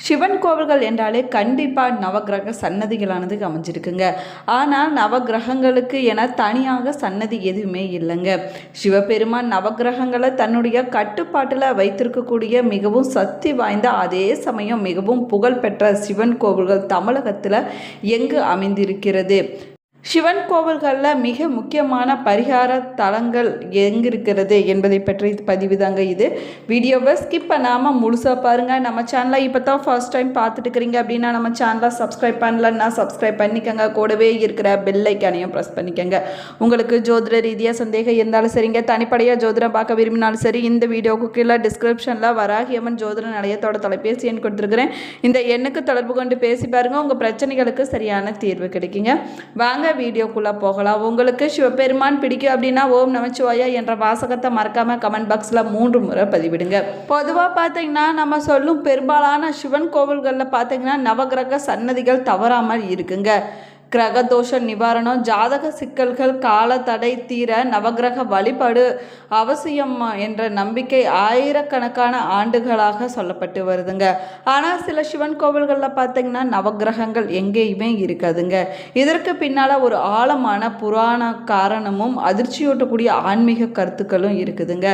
சிவன் கோவில்கள் என்றாலே கண்டிப்பாக நவகிரக சன்னதிகளானது அமைஞ்சிருக்குங்க. ஆனால் நவகிரகங்களுக்கு என தனியாக சன்னதி எதுவுமே இல்லைங்க. சிவபெருமான் நவகிரகங்களை தன்னுடைய கட்டுப்பாட்டில் வைத்திருக்கக்கூடிய மிகவும் சக்தி வாய்ந்த, அதே சமயம் மிகவும் புகழ்பெற்ற சிவன் கோவில்கள் தமிழகத்தில் எங்கு அமைந்திருக்கிறது? சிவன் கோவில்களில் மிக முக்கியமான பரிகார தலங்கள் எங்கே இருக்கிறது என்பதை பற்றி பதிவு தாங்க இது. வீடியோவை ஸ்கிப் பண்ணாமல் முழுசாக பாருங்கள். நம்ம சேனலை இப்போ தான் ஃபர்ஸ்ட் டைம் பார்த்துட்டு இருக்கிறீங்க அப்படின்னா நம்ம சேனலை சப்ஸ்கிரைப் பண்ணலன்னா சப்ஸ்கிரைப் பண்ணிக்கோங்க. கூடவே இருக்கிற பெல் ஐக்கானையும் ப்ரெஸ் பண்ணிக்கோங்க. உங்களுக்கு ஜோதிட ரீதியாக சந்தேகம் இருந்தாலும் சரிங்க, தனிப்படையாக ஜோதிடம் பார்க்க விரும்பினாலும் சரி, இந்த வீடியோவுக்கு கீழே டிஸ்கிரிப்ஷனில் வராகியம்மன் ஜோதிட நிலையத்தோட தொலைபேசி எண் கொடுத்துருக்குறேன். இந்த எண்ணுக்கு தொடர்பு கொண்டு பேசி பாருங்கள். உங்கள் பிரச்சனைகளுக்கு சரியான தீர்வு கிடைக்குங்க. வாங்க வீடியோக்குள்ளே போகலாம். உங்களுக்கு சிவபெருமான் பிடிக்கும் அப்படின்னா ஓம் நமச்சிவாயா என்ற வாசகத்தை மறக்காமல் கமெண்ட் பாக்ஸில் 3 முறை பதிவிடுங்க. பொதுவாக பார்த்தீங்கன்னா நம்ம சொல்லும் பெரும்பாலான சிவன் கோவில்களில் பார்த்தீங்கன்னா நவகிரக சன்னதிகள் தவறாமல் இருக்குங்க. கிரகதோஷ நிவாரணம், ஜாதக சிக்கல்கள், கால தடை தீர நவகிரக வழிபாடு அவசியம் என்ற நம்பிக்கை ஆயிரக்கணக்கான ஆண்டுகளாக சொல்லப்பட்டு வருதுங்க. ஆனால் சில சிவன் கோவில்களில் பார்த்தீங்கன்னா நவகிரகங்கள் எங்கேயுமே இருக்காதுங்க. இதற்கு பின்னால் ஒரு ஆழமான புராண காரணமும் அதிர்ச்சியூட்டக்கூடிய ஆன்மீக கருத்துக்களும் இருக்குதுங்க.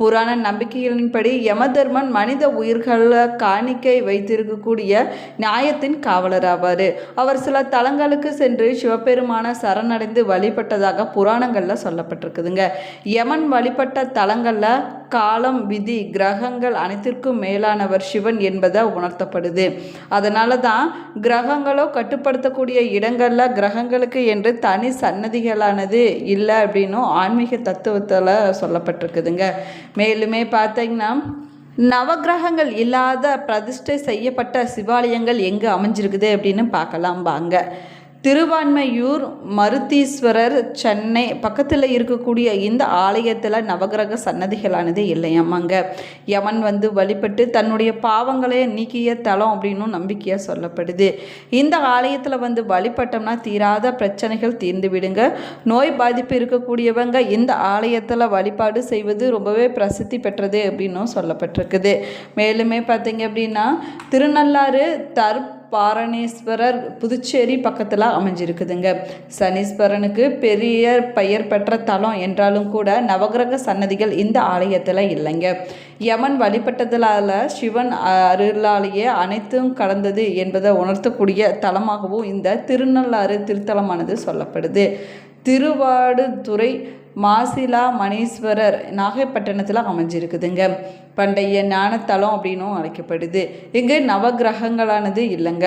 புராண நம்பிக்கைகளின்படி யமதர்மன் மனித உயிர்களை காணிக்கை வைத்திருக்கக்கூடிய நியாயத்தின் காவலர் ஆவார். அவர் சில தலங்களுக்கு சென்று சிவபெருமான சரணடைந்து வழிபட்டதாக புராணங்களில் சொல்லப்பட்டிருக்குதுங்க. யமன் வழிபட்ட தலங்களில் காலம், விதி, கிரகங்கள் அனைத்திற்கும் மேலானவர் சிவன் என்பதை உணர்த்தப்படுது. அதனால தான் கிரகங்களோ கட்டுப்படுத்தக்கூடிய இடங்களில் கிரகங்களுக்கு என்று தனி சன்னதிகளானது இல்லை அப்படின்னும் ஆன்மீக தத்துவத்தில் சொல்லப்பட்டிருக்குதுங்க. மேலுமே பார்த்தீங்கன்னா நவகிரகங்கள் இல்லாத பிரதிஷ்டை செய்யப்பட்ட சிவாலயங்கள் எங்கு அமைஞ்சிருக்குது அப்படின்னு பார்க்கலாம் வாங்க. திருவான்மையூர் மருத்தீஸ்வரர் சென்னை பக்கத்தில் இருக்கக்கூடிய இந்த ஆலயத்தில் நவகிரக சன்னதிகளானது இல்லையாமாங்க. யமன் வழிபட்டு தன்னுடைய பாவங்களை நீக்கிய தலம் அப்படின்னும் நம்பிக்கையாக சொல்லப்படுது. இந்த ஆலயத்தில் வழிபட்டோம்னா தீராத பிரச்சனைகள் தீர்ந்து விடுங்க. நோய் பாதிப்பு இருக்கக்கூடியவங்க இந்த ஆலயத்தில் வழிபாடு செய்வது ரொம்பவே பிரசித்தி பெற்றது அப்படின்னும் சொல்லப்பட்டிருக்குது. மேலுமே பார்த்தீங்க அப்படின்னா திருநள்ளாறு பாரணேஸ்வரர் புதுச்சேரி பக்கத்தில் அமைஞ்சிருக்குதுங்க. சனீஸ்வரனுக்கு பெரிய பெயர் பெற்ற தலம் என்றாலும் கூட நவகிரக சன்னதிகள் இந்த ஆலயத்தில் இல்லைங்க. யமன் வழிபட்டதால் சிவன் அருளாலேயே அனைத்தும் கடந்தது என்பதை உணர்த்தக்கூடிய தலமாகவும் இந்த திருநள்ளாறு திருத்தலமானது சொல்லப்படுது. திருவாடுதுறை மாசிலா மணீஸ்வரர் நாகைப்பட்டினத்தில் அமைஞ்சிருக்குதுங்க. பண்டைய ஞானத்தலம் அப்படின்னும் அழைக்கப்படுது. இங்கு நவகிரகங்களானது இல்லைங்க.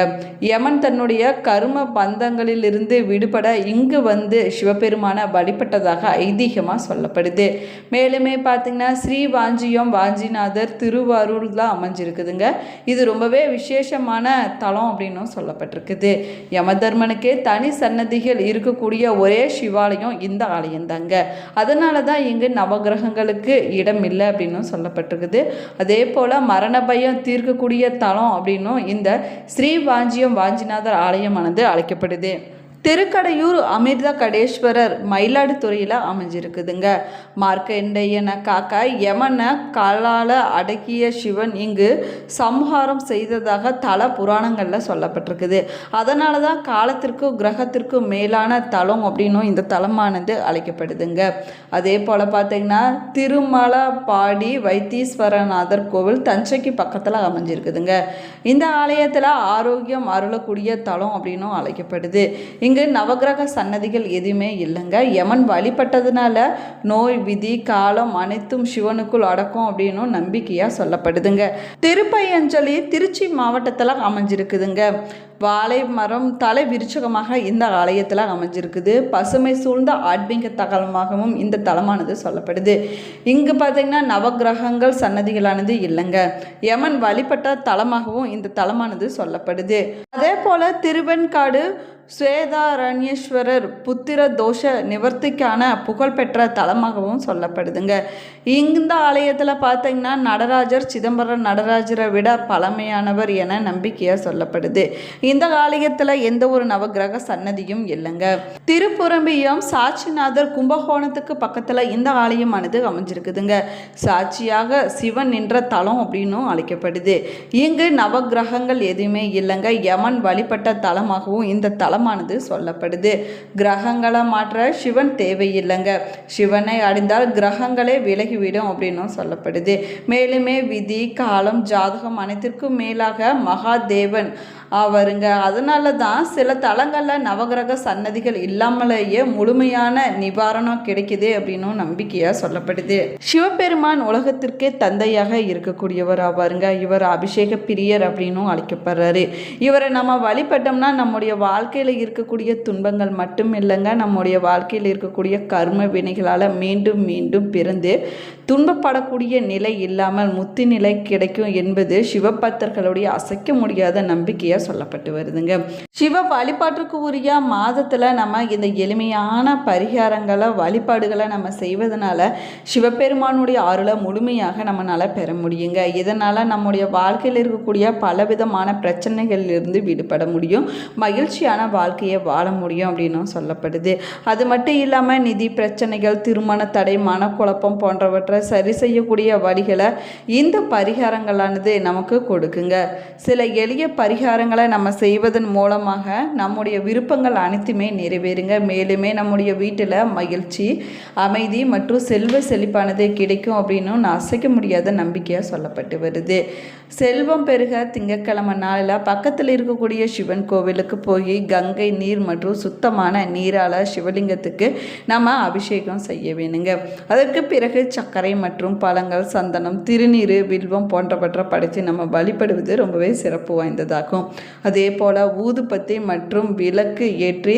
யமன் தன்னுடைய கர்ம பந்தங்களிலிருந்து விடுபட இங்கு சிவபெருமான வழிபட்டதாக ஐதீகமாக சொல்லப்படுது. மேலுமே பார்த்திங்கன்னா ஸ்ரீ வாஞ்சிநாதர் திருவாரூரில் அமைஞ்சிருக்குதுங்க. இது ரொம்பவே விசேஷமான தலம் அப்படின்னும் சொல்லப்பட்டிருக்குது. யமதர்மனுக்கே தனி சன்னதிகள் இருக்கக்கூடிய ஒரே சிவாலயம் இந்த ஆலயம் தாங்க. அதனால தான் இங்கு நவகிரகங்களுக்கு இடம் இல்லை அப்படின்னும் சொல்லப்பட்டிருக்குது. அதே போல் மரண பயம் தீர்க்கக்கூடிய தலம் அப்படின்னும் இந்த ஸ்ரீ வாஞ்சிநாதர் ஆலயமானது அழைக்கப்படுது. திருக்கடையூர் அமிர்த கடேஸ்வரர் மயிலாடுதுறையில் அமைஞ்சிருக்குதுங்க. மார்க்கண்டேயனை காக்க யமனை காலால் அடக்கிய சிவன் இங்கு சம்ஹாரம் செய்ததாக தல புராணங்களில் சொல்லப்பட்டிருக்குது. அதனால தான் காலத்திற்கும் கிரகத்திற்கும் மேலான தலம் அப்படின்னும் இந்த தலமானது அழைக்கப்படுதுங்க. அதே போல் பார்த்திங்கன்னா திருமலபாடி வைத்தீஸ்வரநாதர் கோவில் தஞ்சைக்கு பக்கத்தில் அமைஞ்சிருக்குதுங்க. இந்த ஆலயத்தில் ஆரோக்கியம் அருளக்கூடிய தலம் அப்படின்னும் அழைக்கப்படுது. இங்கு நவகிரக சன்னதிகள் எதுவுமே இல்லைங்க. யமன் வழிபட்டதுனால நோய், விதி, காலம் அனைத்தும் சிவனுக்குள் அடக்கும் அப்படின்னும் நம்பிக்கையாக சொல்லப்படுதுங்க. திருப்பையஞ்சலி திருச்சி மாவட்டத்தில் அமைஞ்சிருக்குதுங்க. வாழை மரம் தலை விருட்சகமாக இந்த ஆலயத்தில் அமைஞ்சிருக்குது. பசுமை சூழ்ந்த ஆன்மீக தலமாகவும் இந்த தலமானது சொல்லப்படுது. இங்கு பார்த்தீங்கன்னா நவகிரகங்கள் சன்னதிகளானது இல்லைங்க. யமன் வழிபட்ட தலமாகவும் இந்த தலமானது சொல்லப்படுது. அதே போல் திருவெண்காடு ஸ்வேதாரண்யேஸ்வரர் புத்திர தோஷ நிவர்த்திக்கான புகழ்பெற்ற தலமாகவும் சொல்லப்படுதுங்க. இந்த ஆலயத்தில் பார்த்தீங்கன்னா நடராஜர் சிதம்பரம் நடராஜரை விட பழமையானவர் என நம்பிக்கையாக சொல்லப்படுது. இந்த ஆலயத்தில் எந்த ஒரு நவகிரக சன்னதியும் இல்லைங்க. திருப்புரம்பியம் சாட்சிநாதர் கும்பகோணத்துக்கு பக்கத்தில் இந்த ஆலயமானது அமைஞ்சிருக்குதுங்க. சாட்சியாக சிவன் நின்ற தலம் அப்படின்னும் அழைக்கப்படுது. இங்கு நவகிரகங்கள் எதுவுமே இல்லைங்க. யமன் வழிபட்ட தலமாகவும் இந்த தலமானது சொல்லப்படுது. கிரகங்களை மாற்ற சிவன் தேவையில்லைங்க. சிவனை அடைந்தால் கிரகங்களே விலகிவிடும் அப்படின்னும் சொல்லப்படுது. மேலுமே விதி காலம் ஜாதகம் அனைத்திற்கும் மேலாக மகாதேவன் அவருங்க. அதனால தான் சில தலங்களில் நவகிரக சன்னதிகள் இல்லாமலேயே முழுமையான நிவாரணம் கிடைக்குது அப்படின்னும் நம்பிக்கையாக சொல்லப்படுது. சிவபெருமான் உலகத்திற்கே தந்தையாக இருக்கக்கூடியவர் ஆவாருங்க. இவர் அபிஷேக பிரியர் அப்படின்னும் அழைக்கப்படுறாரு. இவரை நம்ம வழிபட்டோம்னா நம்முடைய வாழ்க்கையில் இருக்கக்கூடிய துன்பங்கள் மட்டும் இல்லைங்க, நம்முடைய வாழ்க்கையில் இருக்கக்கூடிய கர்ம வினைகளால் மீண்டும் மீண்டும் பிறந்து துன்பப்படக்கூடிய நிலை இல்லாமல் முத்தி நிலை கிடைக்கும் என்பது சிவபக்தர்களுடைய அசைக்க முடியாத நம்பிக்கையாக சொல்லப்பட்டு வருதுங்க. சிவ வழிபாட்டுக்கு உரிய மாதத்தில் நம்ம இந்த எளிமையான பரிகாரங்களை வழிபாடுகளை நம்ம செய்வதனால சிவபெருமானுடைய அருளை முழுமையாக நம்மளால் பெற முடியுங்க. இதனால் நம்முடைய வாழ்க்கையில் இருக்கக்கூடிய பலவிதமான பிரச்சனைகளிலிருந்து விடுபட முடியும், மகிழ்ச்சியான வாழ்க்கையை வாழ முடியும் அப்படின்னும் சொல்லப்படுது. அது மட்டும் இல்லாமல் நிதி பிரச்சனைகள், திருமண தடை, மனக்குழப்பம் போன்றவற்றை சரி செய்யக்கூடிய வழிகளை இந்த பரிகாரங்களானது நமக்கு கொடுக்குங்க. சில எளிய பரிகாரங்களை நம்ம செய்வதன் மூலமாக நம்முடைய விருப்பங்கள் அனைத்துமே நிறைவேறுங்க. மேலுமே நம்முடைய வீட்டில் மகிழ்ச்சி, அமைதி மற்றும் செல்வ செழிப்பானது கிடைக்கும் அப்படின்னு அசைக்க முடியாத நம்பிக்கையாக சொல்லப்பட்டு வருது. செல்வம் பெருக திங்கட்கிழமை நாளில் பக்கத்தில் இருக்கக்கூடிய சிவன் கோவிலுக்கு போய் கங்கை நீர் மற்றும் சுத்தமான நீரால் சிவலிங்கத்துக்கு நம்ம அபிஷேகம் செய்ய வேணுங்க. அதற்கு பிறகு சர்க்கரை மற்றும் பழங்கள், சந்தனம், திருநீர், வில்வம் போன்றவற்றை படைத்து நம்ம வழிபடுவது ரொம்பவே சிறப்பு வாய்ந்ததாகும். அதே போல் ஊதுபத்தி மற்றும் விளக்கு ஏற்றி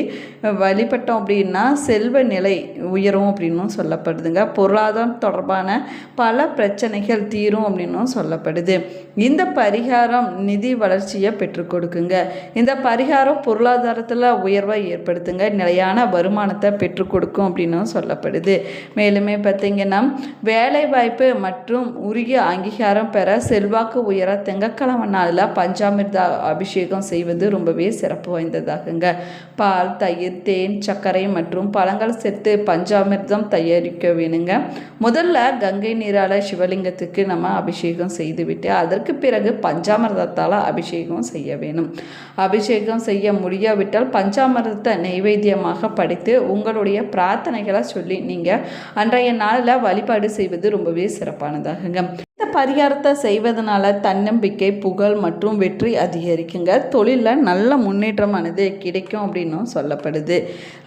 வழிபட்டோம் அப்படின்னா செல்வ நிலை உயரும் அப்படின்னும் சொல்லப்படுதுங்க. பொருளாதாரம் தொடர்பான பல பிரச்சனைகள் தீரும் அப்படின்னும் சொல்லப்படுது. இந்த பரிகாரம் நிதி வளர்ச்சியை பெற்றுக் கொடுக்குங்க. இந்த பரிகாரம் பொருளாதாரத்தில் உயர்வை ஏற்படுத்துங்க, நிலையான வருமானத்தை பெற்றுக் கொடுக்கும் அப்படின்னும் சொல்லப்படுது. மேலுமே பார்த்திங்கன்னா வேலை வாய்ப்பு மற்றும் உரிய அங்கீகாரம் பெற செல்வாக்கு உயர திங்கட்கிழமை நாளில் பஞ்சாமிர்த அபிஷேகம் செய்வது ரொம்பவே சிறப்பு வாய்ந்ததாகுங்க. பால், தயிர், தேன், சர்க்கரை மற்றும் பழங்கள் சேர்த்து பஞ்சாமிர்தம் தயாரிக்க வேணுங்க. முதல்ல கங்கை நீரால் சிவலிங்கத்துக்கு நம்ம அபிஷேகம் செய்துவிட்டு அதற்கு பிறகு பஞ்சாமிர்தத்தால் அபிஷேகம் செய்ய வேணும். அபிஷேகம் செய்ய முடியாவிட்டால் பஞ்சாமிர்தத்தை நைவேத்தியமாக படைத்து உங்களுடைய பிரார்த்தனைகளை சொல்லி நீங்கள் அன்றைய நாளில் வழிபாடு செய்வது ரொம்பவே சிறப்பானதாகுங்க. இந்த பரிகாரத்தை செய்வதனால தன்னம்பிக்கை, புகழ் மற்றும் வெற்றி அதிகரிக்குங்க. தொழிலில் நல்ல முன்னேற்றமானது கிடைக்கும் அப்படின்னும் சொல்லப்படுது.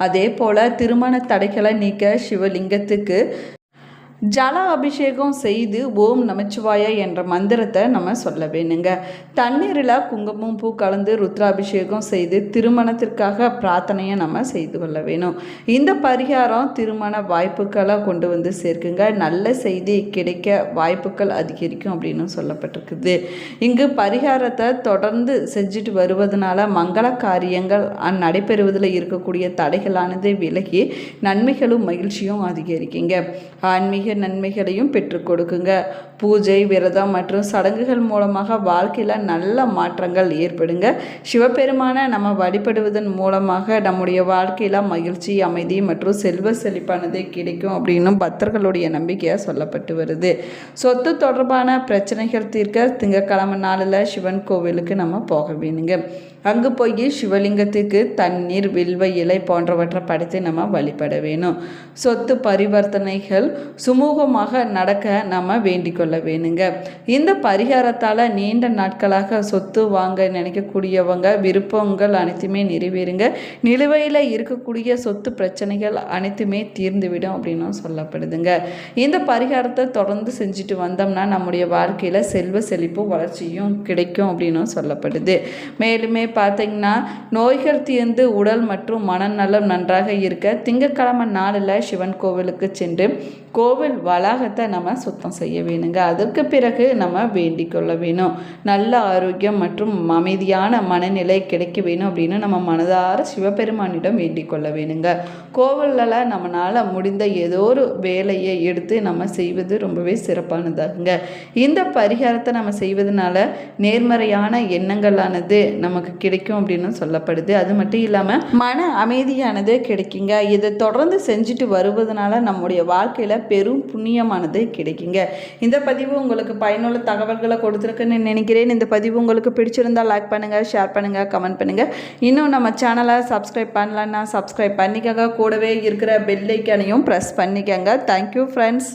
அதே போல் திருமண தடைகளை நீக்க சிவலிங்கத்துக்கு ஜல அபிஷேகம் செய்து ஓம் நமச்சிவாய என்ற மந்திரத்தை நம்ம சொல்ல வேணுங்க. தண்ணீரில் குங்குமம் பூ கலந்து ருத்ராபிஷேகம் செய்து திருமணத்திற்காக பிரார்த்தனையை நம்ம செய்து கொள்ள வேணும். இந்த பரிகாரம் திருமண வாய்ப்புகளை கொண்டு வந்து சேர்க்குங்க. நல்ல செய்தி கிடைக்க வாய்ப்புகள் அதிகரிக்கும் அப்படின்னு சொல்லப்பட்டிருக்குது. இங்கு பரிகாரத்தை தொடர்ந்து செஞ்சுட்டு வருவதனால மங்கள காரியங்கள் நடைபெறுவதில் இருக்கக்கூடிய தடைகளானது விலகி நன்மைகளும் மகிழ்ச்சியும் அதிகரிக்குங்க. ஆன்மீக நன்மைகளையும் பெற்றுக் கொடுக்குங்க. பூஜை, விரதம் மற்றும் சடங்குகள் மூலமாக வாழ்க்கையில் நல்ல மாற்றங்கள் ஏற்படுங்க. சிவபெருமானை நம்ம வழிபடுவதன் மூலமாக நம்முடைய வாழ்க்கையில் மகிழ்ச்சி, அமைதி மற்றும் செல்வ செழிப்பானது கிடைக்கும் அப்படின்னும் பக்தர்களுடைய நம்பிக்கையாக சொல்லப்பட்டு வருது. சொத்து தொடர்பான பிரச்சனைகள் தீர்க்க திங்கட்கிழமை நாளில் சிவன் கோவிலுக்கு நம்ம போக வேணுங்க. அங்கு போய் சிவலிங்கத்துக்கு தண்ணீர், வில்வ இலை போன்றவற்றை படைத்து நம்ம வழிபட வேணும். சொத்து பரிவர்த்தனைகள் சுமூகமாக நடக்க நம்ம வேண்டிக் கொள்ள வேணுங்க. இந்த பரிகாரத்தால் நீண்ட நாட்களாக சொத்து வாங்க நினைக்கக்கூடியவங்க விருப்பங்கள் அனைத்துமே நிறைவேறுங்க. நிலுவையில் இருக்கக்கூடிய சொத்து பிரச்சனைகள் அனைத்துமே தீர்ந்துவிடும் அப்படின்னும் சொல்லப்படுதுங்க. இந்த பரிகாரத்தை தொடர்ந்து செஞ்சுட்டு வந்தோம்னா நம்முடைய வாழ்க்கையில் செல்வ செழிப்பு வளர்ச்சியும் கிடைக்கும் அப்படின்னும் சொல்லப்படுது. மேலுமே பார்த்தீங்கன்னா நோய்கள் தீர்ந்து உடல் மற்றும் மனநலம் நன்றாக இருக்க திங்கட்கிழமை நாளில் சிவன் கோவிலுக்கு சென்று கோவில் வளாகத்தை நம்ம சுத்தம் செய்ய வேணுங்க. சொல்லுங்கள். அதற்கு பிறகு நம்ம வேண்டிக் கொள்ள வேணும். நல்ல ஆரோக்கியம் மற்றும் அமைதியான மனநிலை கிடைக்க வேணும் அப்படின்னு நம்ம மனதார சிவபெருமானிடம் வேண்டிக் கொள்ள வேணுங்க. கோவிலில் நம்மளால் முடிந்த ஏதோ ஒரு வேலையை எடுத்து நம்ம செய்வது ரொம்பவே சிறப்பானதாகுங்க. இந்த பரிகாரத்தை நம்ம செய்வதனால நேர்மறையான எண்ணங்களானது நமக்கு கிடைக்கும் அப்படின்னு சொல்லப்படுது. அது மட்டும் இல்லாமல் மன அமைதியானது கிடைக்குங்க. இதை தொடர்ந்து செஞ்சுட்டு வருவதனால நம்முடைய வாழ்க்கையில் பெரும் புண்ணியமானது கிடைக்குங்க. இந்த பதிவு உங்களுக்கு பயனுள்ள தகவல்களை கொடுத்துருக்குன்னு நினைக்கிறேன். இந்த பதிவு உங்களுக்கு பிடிச்சிருந்தால் லைக் பண்ணுங்கள், ஷேர் பண்ணுங்கள், கமெண்ட் பண்ணுங்கள். இன்னும் நம்ம சேனலை சப்ஸ்கிரைப் பண்ணலன்னா சப்ஸ்கிரைப் பண்ணிக்கங்க. கூடவே இருக்கிற பெல் ஐக்கானையும் ப்ரெஸ் பண்ணிக்கங்க. Thank you friends.